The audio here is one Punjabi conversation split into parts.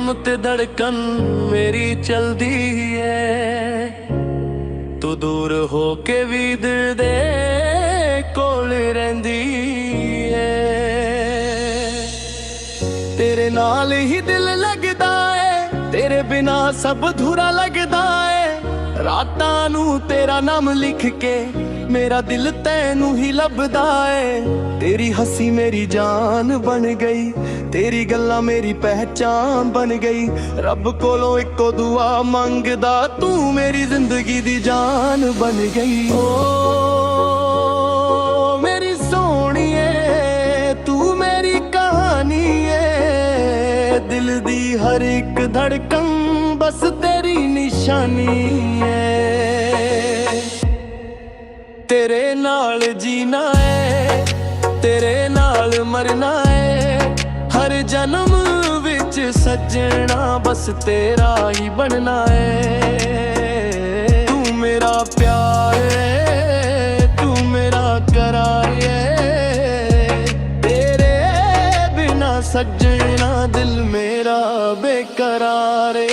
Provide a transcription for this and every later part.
ਦਮ ਤੇ ਧੜਕਨ ਮੇਰੀ ਚਲਦੀ ਏ। ਤੂੰ ਦੂਰ ਹੋ ਕੇ ਵੀ ਦਿਲ ਦੇ ਕੋਲ ਰਹਿੰਦੀ ਏ। ਤੇਰੇ ਨਾਲ ਹੀ ਦਿਲ ਲੱਗਦਾ ਏ, ਤੇਰੇ ਬਿਨਾ ਸਭ ਅਧੂਰਾ ਲੱਗਦਾ ਏ। ਰਾਤਾਂ ਨੂੰ ਤੇਰਾ ਨਾਮ ਲਿਖ ਕੇ ਮੇਰਾ ਦਿਲ ਤੈਨੂੰ ਹੀ ਲੱਭਦਾ ਏ। ਤੇਰੀ ਹੱਸੀ ਮੇਰੀ ਜਾਨ ਬਣ ਗਈ, ਤੇਰੀ ਗੱਲਾਂ ਮੇਰੀ ਪਹਿਚਾਨ ਬਣ ਗਈ। ਰੱਬ ਕੋਲੋਂ ਇੱਕੋ ਦੁਆ ਮੰਗਦਾ, ਤੂੰ ਮੇਰੀ ਜ਼ਿੰਦਗੀ ਦੀ ਜਾਨ ਬਣ ਗਈ। ਓ ਮੇਰੀ ਸੋਹਣੀਏ, ਤੂੰ ਮੇਰੀ ਕਹਾਣੀ ਏ। ਦਿਲ ਦੀ ਹਰ ਇੱਕ ਧੜਕਨ ਬਸ ਤੇਰੀ ਨਿਸ਼ਾਨੀ ਏ। ਤੇਰੇ ਨਾਲ ਜੀਣਾ ਏ, ਤੇਰੇ ਨਾਲ ਮਰਨਾ ਏ। ਹਰ ਜਨਮ ਵਿੱਚ ਸੱਜਣਾ ਬਸ ਤੇਰਾ ਹੀ ਬਣਨਾ ਏ। ਤੂੰ ਮੇਰਾ ਪਿਆਰ ਏ, ਤੂੰ ਮੇਰਾ ਕਰਾਰ ਏ। ਤੇਰੇ ਬਿਨਾ ਸੱਜਣਾ ਦਿਲ ਮੇਰਾ ਬੇਕਰਾਰ ਏ।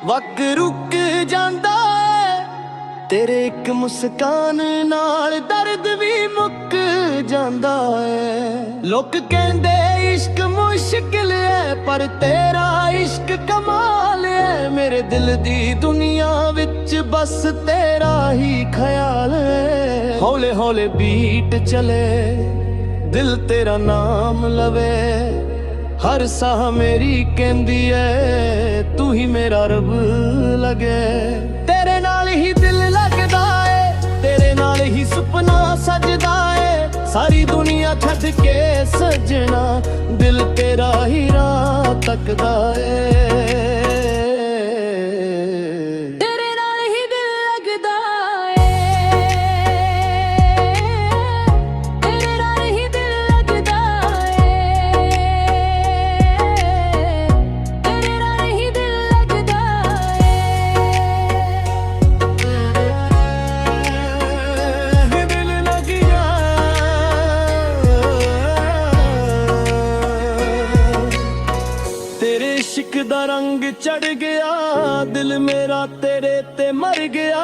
ਵਕਤ ਰੁਕ ਜਾਂਦਾ ਏ, ਤੇਰੇ ਇੱਕ ਮੁਸਕਾਨ ਨਾਲ ਦਰਦ ਵੀ ਮੁੱਕ ਜਾਂਦਾ ਏ। ਲੋਕ ਕਹਿੰਦੇ ਇਸ਼ਕ ਮੁਸ਼ਕਿਲ ਏ, ਪਰ ਤੇਰਾ ਇਸ਼ਕ ਕਮਾਲ ਏ। ਮੇਰੇ ਦਿਲ ਦੀ ਦੁਨੀਆ ਵਿੱਚ ਬਸ ਤੇਰਾ ਹੀ ਖਿਆਲ ਏ। ਹੌਲੇ ਹੌਲੇ ਬੀਟ ਚਲੇ, ਦਿਲ ਤੇਰਾ ਨਾਮ ਲਵੇ। ਹਰ ਸਾਹ ਮੇਰੀ ਕਹਿੰਦੀ ਏ, ਤੂੰ ਹੀ ਮੇਰਾ ਰੱਬ ਲਗੇ। ਤੇਰੇ ਨਾਲ ਹੀ ਦਿਲ ਲੱਗਦਾ ਏ, ਤੇਰੇ ਨਾਲ ਹੀ ਸੁਪਨਾ ਸਜਦਾ ਏ। ਸਾਰੀ ਦੁਨੀਆ ਛੱਡ ਕੇ ਸਜਣਾ ਦਿਲ ਤੇਰਾ ਹੀ ਰਾਹ ਤੱਕਦਾ ਏ। ਇਸ਼ਕ ਦਾ ਰੰਗ ਚੜ ਗਿਆ, ਦਿਲ ਮੇਰਾ ਤੇਰੇ ਤੇ ਮਰ ਗਿਆ।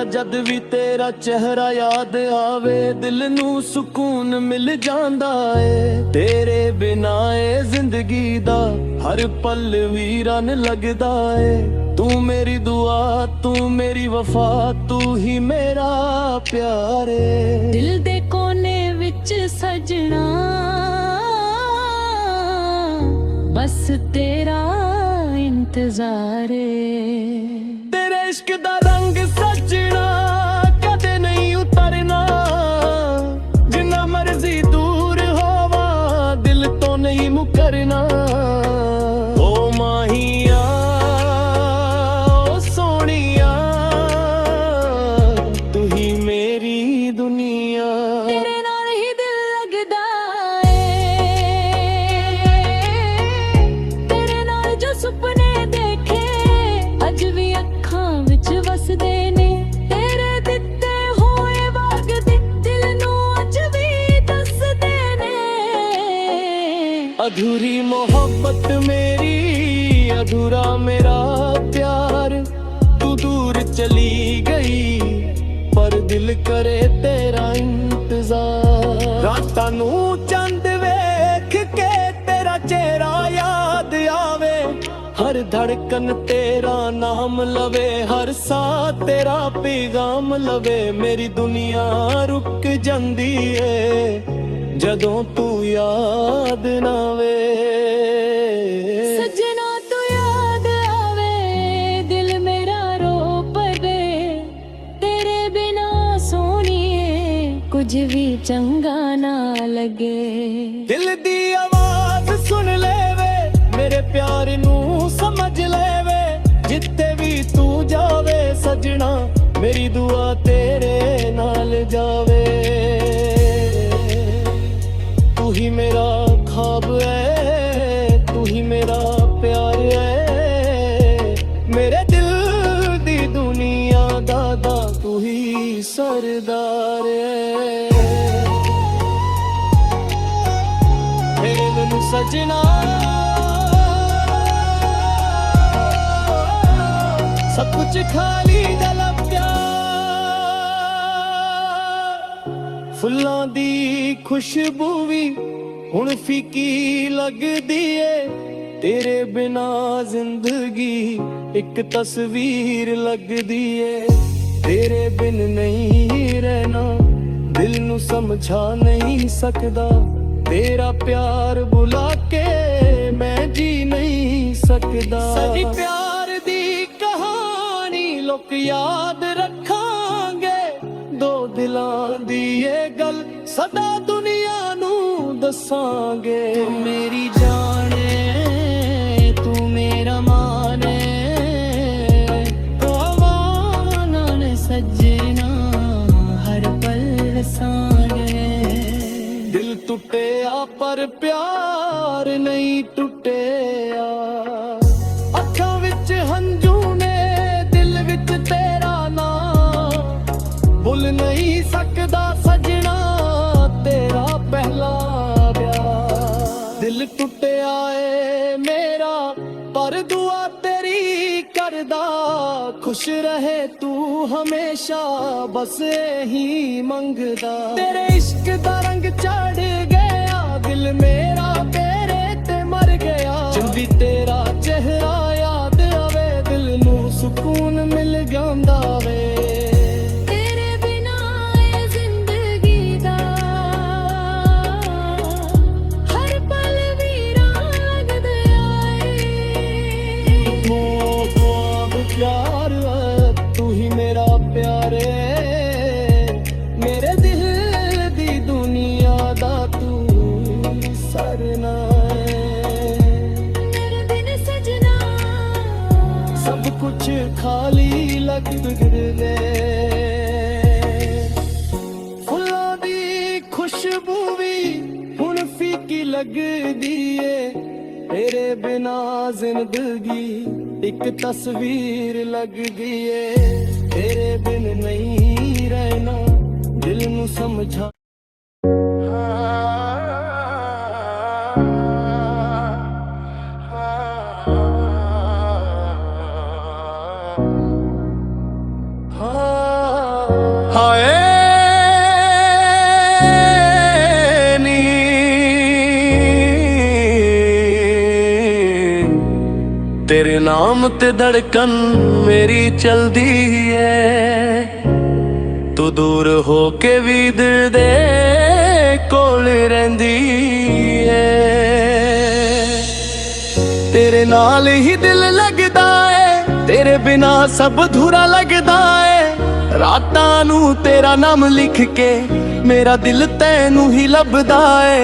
ਜਦ ਵੀ ਤੇਰਾ ਚਿਹਰਾ ਯਾਦ ਆਵੇ, ਦਿਲ ਨੂੰ ਸਕੂਨ ਮਿਲ ਜਾਂਦਾ ਏ। ਤੇਰੇ ਬਿਨਾ ਏ ਜ਼ਿੰਦਗੀ ਦਾ ਹਰ ਪਲ ਵੀਰਾਨ ਲੱਗਦਾ ਏ। ਤੂੰ ਮੇਰੀ ਦੁਆ, ਤੂੰ ਮੇਰੀ ਵਫਾ, ਤੂੰ ਹੀ ਮੇਰਾ ਪਿਆਰ ਏ। ਦਿਲ ਦੇ ਕੋਨੇ ਵਿੱਚ ਸਜਣਾ ਬਸ ਤੇਰਾ ਇੰਤਜ਼ਾਰ ਏ। ਤੇਰੇ ਇਸ਼ਕ ਦਾ ਰੰਗ ਸਜਣਾ ਕਦੇ ਨਹੀਂ ਉਤਰਨਾ। ਜਿੰਨਾ ਮਰਜ਼ੀ ਦੂਰ ਹੋਵਾਂ ਦਿਲ ਤੋਂ ਨਹੀਂ ਮੁਕਰਨਾ। ਓ ਮਾਹੀਆ, ਓ ਸੋਹਣੀਆ, ਤੂੰ ਹੀ ਮੇਰੀ ਦੁਨੀਆ। ਤੇਰੇ ਨਾਲ ਹੀ ਦਿਲ ਲੱਗਦਾ ਸੁਪਨੇ ਦੇਖੇ ਅੱਜ ਵੀ ਅੱਖਾਂ ਵਿੱਚ ਵਸਦੇ ਨੇ। ਤੇਰੇ ਦਿੱਤੇ ਹੋਏ ਵਗਦੇ ਦਿਲ ਨੂੰ ਅੱਜ ਵੀ ਦੱਸਦੇ ਨੇ। ਅਧੂਰੀ ਮੁਹੱਬਤ ਮੇਰੀ, ਅਧੂਰਾ ਮੇਰਾ ਪਿਆਰ। ਤੂੰ ਦੂਰ ਚਲੀ ਗਈ ਪਰ ਦਿਲ ਕਰੇ ਤੇਰਾ ਇੰਤਜ਼ਾਰ। ਰਾਤਾਂ ਨੂੰ ਚੰਦ ਵੇਖ ਕੇ ਤੇਰਾ ਚਿਹਰਾ ਯਾਦ ਆਵੇ। ਹਰ ਧੜਕਨ ਤੇਰਾ ਨਾਮ ਲਵੇ, ਹਰ ਸਾਹ ਤੇਰਾ ਪੈਗਾਮ ਲਵੇ। ਮੇਰੀ ਦੁਨੀਆ ਰੁਕ ਜਾਂਦੀ ਏ ਜਦੋਂ ਤੂੰ ਯਾਦ ਨਾ ਵੇ। ਸੱਜਣਾ ਤੂੰ ਯਾਦ ਆਵੇ, ਦਿਲ ਮੇਰਾ ਰੋ ਪਵੇ। ਤੇਰੇ ਬਿਨਾ ਸੋਹਣੀਏ ਕੁਝ ਵੀ ਚੰਗਾ ਨਾ ਲੱਗੇ। ਦਿਲ ਦੀ ਆਵਾਜ਼ ਸੁਣ ਲੈਵੇ, ਮੇਰੇ ਪਿਆਰ ਨੂੰ ਸਮਝ ਲੈਵੇ। ਜਿੱਥੇ ਵੀ ਤੂੰ ਜਾਵੇ ਸਜਣਾ, ਮੇਰੀ ਦੁਆ ਤੇਰੇ ਨਾਲ ਜਾਵੇ। ਤੂੰ ਹੀ ਮੇਰਾ ख्वाब है, तू ही मेरा प्यार है। ਸਜਣਾ ਸਭ ਕੁਝ ਖਾਲੀ ਦਿਲ ਪਿਆਰ। ਫੁੱਲਾਂ ਦੀ ਖੁਸ਼ਬੂ ਵੀ ਹੁਣ ਫੀਕੀ ਲੱਗਦੀ ਏ, ਤੇਰੇ ਬਿਨਾ ਜ਼ਿੰਦਗੀ ਇੱਕ ਤਸਵੀਰ ਲੱਗਦੀ ਏ। ਤੇਰੇ ਬਿਨ ਨਹੀਂ ਰਹਿਣਾ ਦਿਲ ਨੂੰ ਸਮਝਾ ਨਹੀਂ ਸਕਦਾ, ਤੇਰਾ ਪਿਆਰ ਬੁਲਾ ਕੇ ਮੈਂ ਜੀ ਨਹੀਂ ਸਕਦਾ। ਸਾਡੀ ਪਿਆਰ ਦੀ ਕਹਾਣੀ ਲੋਕ ਯਾਦ ਰੱਖਾਂਗੇ, ਦੋ ਦਿਲਾਂ ਦੀ ਇਹ ਗੱਲ ਸਦਾ ਦੁਨੀਆ ਨੂੰ ਦੱਸਾਂਗੇ। ਤੂੰ ਮੇਰੀ ਜਾਨ ਏ, ਤੂੰ ਮੇਰਾ ਮਾਨ ਏ, ਪਵਾਨ ਸੱਜਣਾ ਹਰ ਪਲ ਸਾਂਗੇ। ਦਿਲ ਟੁੱਟਿਆ ਪਰ ਪਿਆਰ ਨਹੀਂ ਟੁੱਟਿਆ, ਅੱਖਾਂ ਵਿੱਚ ਹੰਝੂ ਨੇ ਦਿਲ ਵਿੱਚ ਤੇਰਾ ਨਾਂ, ਭੁੱਲ ਨਹੀਂ ਸਕਦਾ ਸਜਣਾ ਤੇਰਾ ਪਹਿਲਾ ਪਿਆਰ। ਦਿਲ ਟੁੱਟਿਆ ਏ ਮੇਰਾ ਪਰ ਦੁਆ ਤੇਰੀ ਕਰਦਾ, ਖੁਸ਼ ਰਹੇ ਤੂੰ ਹਮੇਸ਼ਾ ਬਸ ਇਹੀ ਮੰਗਦਾ। ਤੇਰੇ ਇਸ਼ਕ ਦਾ ਰੰਗ ਚੜ ਗਿਆ, ਦਿਲ ਮੇਰਾ ਤੇਰੇ ਤੇ ਮਰ ਗਿਆ। ਜਦ ਵੀ ਤੇਰਾ ਚਿਹਰਾ ਯਾਦ ਆਵੇ ਦਿਲ ਨੂੰ ਸਕੂਨ ਮਿਲ ਜਾਂਦਾ ਵੇ। ਤੇਰੇ ਬਿਨਾ ਇਹ ਜ਼ਿੰਦਗੀ ਦਾ ਹਰ ਪਲ ਵੀਰਾਨ ਲੱਗਦਾ ਏ। प्यार तू ही मेरा प्यार है, मेरे दिल दी दुनिया दा तू सरना है। मेरे बिन सजना सब कुछ खाली लगदे, फुल्लां दी खुशबू भी हुण फीकी लगदी है। तेरे बिना जिंदगी एक तस्वीर लगदी है, तेरे बिन नहीं रहना दिल नू समझा। हाय तेरे नाम ते धड़कन मेरी चलदी है, तू दूर हो के भी दिल दे कोल रहिंदी है। तेरे नाल ही दिल लगदा है, तेरे बिना सब अधूरा लगदा है। रातां नू तेरा नाम लिख के मेरा दिल तैनू ही लभदा है।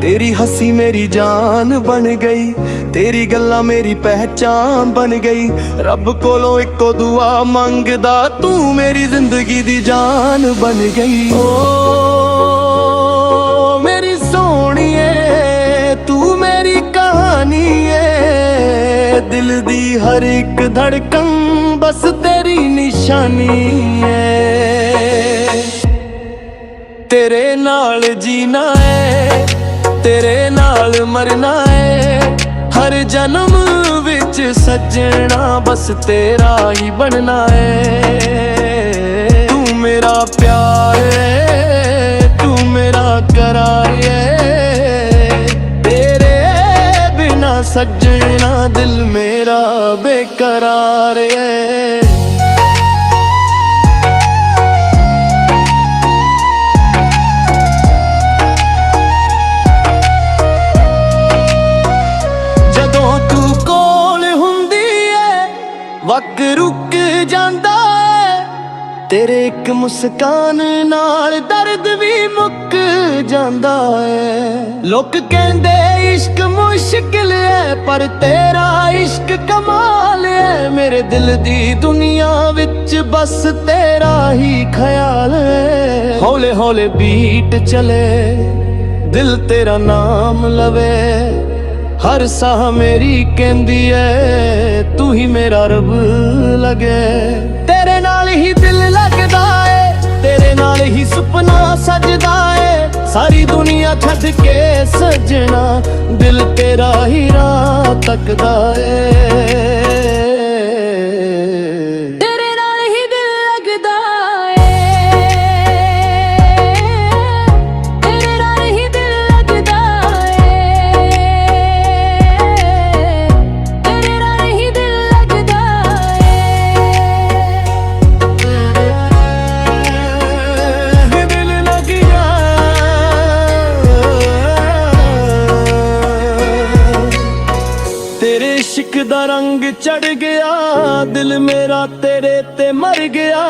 तेरी हंसी मेरी जान बन गई, तेरी गल्लां मेरी पहचान बन गई। रब कोलों इको दुआ मंगदा, तू मेरी जिंदगी दी जान बन गई। ओ मेरी सोहणीए तू मेरी कहानी है, दिल दी हर एक धड़कन बस तेरी निशानी है। तेरे नाल जीना है, तेरे नाल मरना है, हर जन्म विच सजना बस तेरा ही बनना है। तू मेरा प्यार है, तू मेरा करार है, तेरे बिना सजना दिल मेरा बेकरार है। वक्त रुक जांदा है, तेरे एक मुस्कान नाल दर्द भी मुक जांदा है। लोग कहंदे इश्क मुश्किल है पर तेरा इश्क कमाल है। मेरे दिल दी दुनिया विच बस तेरा ही ख्याल है। हौले हौले बीट चले दिल तेरा नाम लवे, हर साह मेरी कहंदी है तू ही मेरा रब लगे। तेरे नाल ही दिल लगदा है, तेरे नाल ही सुपना सजदा है। सारी दुनिया ਨਾ ਛੱਡ ਕੇ ਸਜਣਾ ਦਿਲ ਤੇਰਾ ਹੀ ਰਾਹ ਤੱਕਦਾ ਏ ਤੇਰੇ ਨਾਲ ਹੀ ਦਿਲ ਲੱਗਦਾ ਏ ਤੇਰੇ ਨਾਲ ਹੀ ਦਿਲ ਲੱਗਦਾ ਏ ਤੇਰੇ ਨਾਲ ਹੀ ਦਿਲ ਲੱਗਦਾ ਏ ਦਿਲ ਲੱਗ ਗਿਆ ਤੇਰੇ ਇਸ਼ਕ ਦਾ ਰੰਗ ਚੜ ਗਿਆ ਦਿਲ ਮੇਰਾ ਤੇਰੇ ਤੇ ਮਰ ਗਿਆ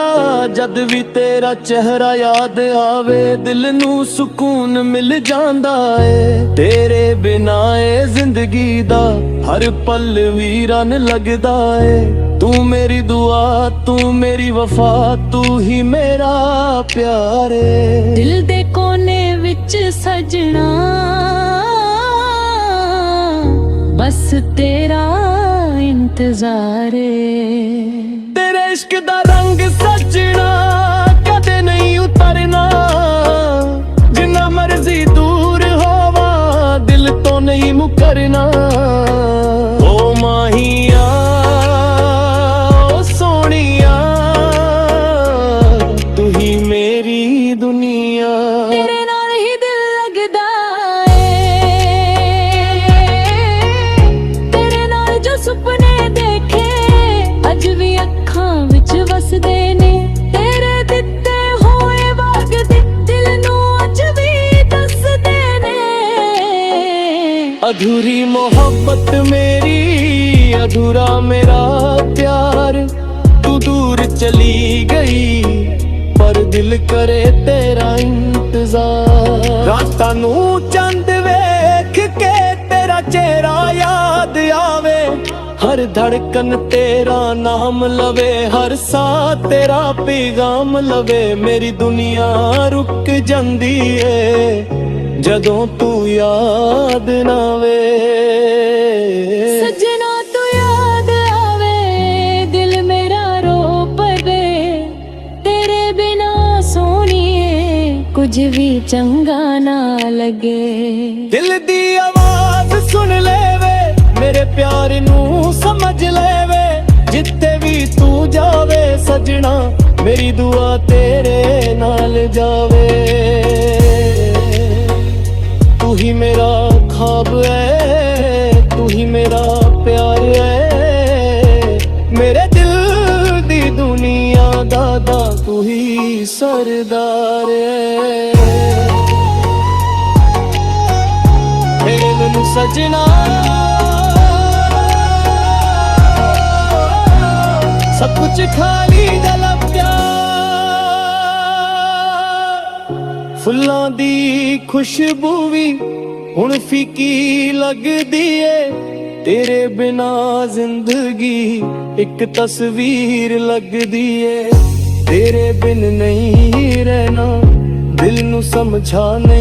ਜਦ ਵੀ ਤੇਰਾ ਚਿਹਰਾ ਯਾਦ ਆਵੇ ਦਿਲ ਨੂੰ ਸਕੂਨ ਮਿਲ ਜਾਂਦਾ ਏ ਤੇਰੇ ਬਿਨਾ ਏ ਜ਼ਿੰਦਗੀ ਦਾ ਹਰ ਪਲ ਵੀਰਾਨ ਲੱਗਦਾ ਏ ਤੂੰ ਮੇਰੀ ਦੁਆ ਤੂੰ ਮੇਰੀ ਵਫਾ ਤੂੰ ਹੀ ਮੇਰਾ ਪਿਆਰ ਏ ਦਿਲ ਦੇ ਕੋਨੇ ਵਿੱਚ ਸਜਣਾ ਬਸ ਤੇਰਾ ਇੰਤਜ਼ਾਰ ਏ ਤੇਰੇ ਇਸ਼ਕ ਦਾ ਰੰਗ ਸਜਣਾ ਕਦੇ ਨਹੀਂ ਉਤਰਨਾ ਜਿੰਨਾ ਮਰਜ਼ੀ ਦੂਰ ਹੋਵਾਂ ਦਿਲ ਤੋਂ ਨਹੀਂ ਮੁਕਰਨਾ ਓ ਮਾਹੀਆ ਓ ਸੋਹਣੀਆ ਤੂੰ ਹੀ ਮੇਰੀ ਦੁਨੀਆ ਤੇਰੇ ਨਾਲ ਹੀ ਦਿਲ ਲੱਗਦਾ ਏ ਤੇਰੇ ਨਾਲ ਜੋ ਸੁਪਨੇ ਦੇਖੇ ਅੱਜ ਵੀ ਅੱਖਾਂ ਵਿੱਚ ਵਸਦੇ ਨੇ ਤੇਰੇ ਦਿੱਤੇ ਹੋਏ ਵਗਦੇ ਦਿਲ ਨੂੰ ਅੱਜ ਵੀ ਦੱਸਦੇ ਨੇ ਅਧੂਰੀ ਮੁਹੱਬਤ ਮੇਰੀ ਅਧੂਰਾ ਮੇਰਾ ਪਿਆਰ ਤੂੰ ਦੂਰ ਚਲੀ ਗਈ ਪਰ ਦਿਲ ਕਰੇ ਤੇਰਾ ਇੰਤਜ਼ਾਰ ਰਾਤਾਂ ਨੂੰ ਚੰਦ ਵੇਖ ਕੇ ਤੇਰਾ ਚਿਹਰਾ ਯਾਦ ਆਵੇ ਹਰ ਧੜਕਨ ਤੇਰਾ ਨਾਮ ਲਵੇ ਹਰ ਸਾਹ ਤੇਰਾ ਪੈਗਾਮ ਲਵੇ ਮੇਰੀ ਦੁਨੀਆ ਰੁਕ ਜਾਂਦੀ ਏ ਜਦੋਂ ਤੂੰ ਯਾਦ ਨਾ ਵੇ ਸਜਣਾ ਤੂੰ ਯਾਦ ਆਵੇ ਦਿਲ ਮੇਰਾ ਰੋ ਪਵੇ ਤੇਰੇ ਬਿਨਾ ਸੋਹਣੀਏ ਕੁਝ ਵੀ ਚੰਗਾ ਨਾ ਲੱਗੇ ਦਿਲ ਦੀ ਆਵਾਜ਼ ਸੁਣ ਲੈਵੇ ਮੇਰੇ ਪਿਆਰ ਨੂੰ ਸਮਝ ਲੈਵੇ ਜਿੱਥੇ ਵੀ ਤੂੰ ਜਾਵੇ ਸਜਣਾ ਮੇਰੀ ਦੁਆ ਤੇਰੇ ਨਾਲ ਜਾਵੇ ਤੂੰ ਹੀ ਮੇਰਾ ख्वाब है तू ही मेरा प्यार है मेरे दिल दी दुनिया दादा तू ही सरदार है मेरे मैनू सजना सब कुछ खाली दिल प्यार फुल्लां दी खुशबू भी हुण फीकी लगदी ए तेरे बिना जिंदगी एक तस्वीर लगदी ए तेरे बिन नहीं रहना दिल नू समझा नहीं।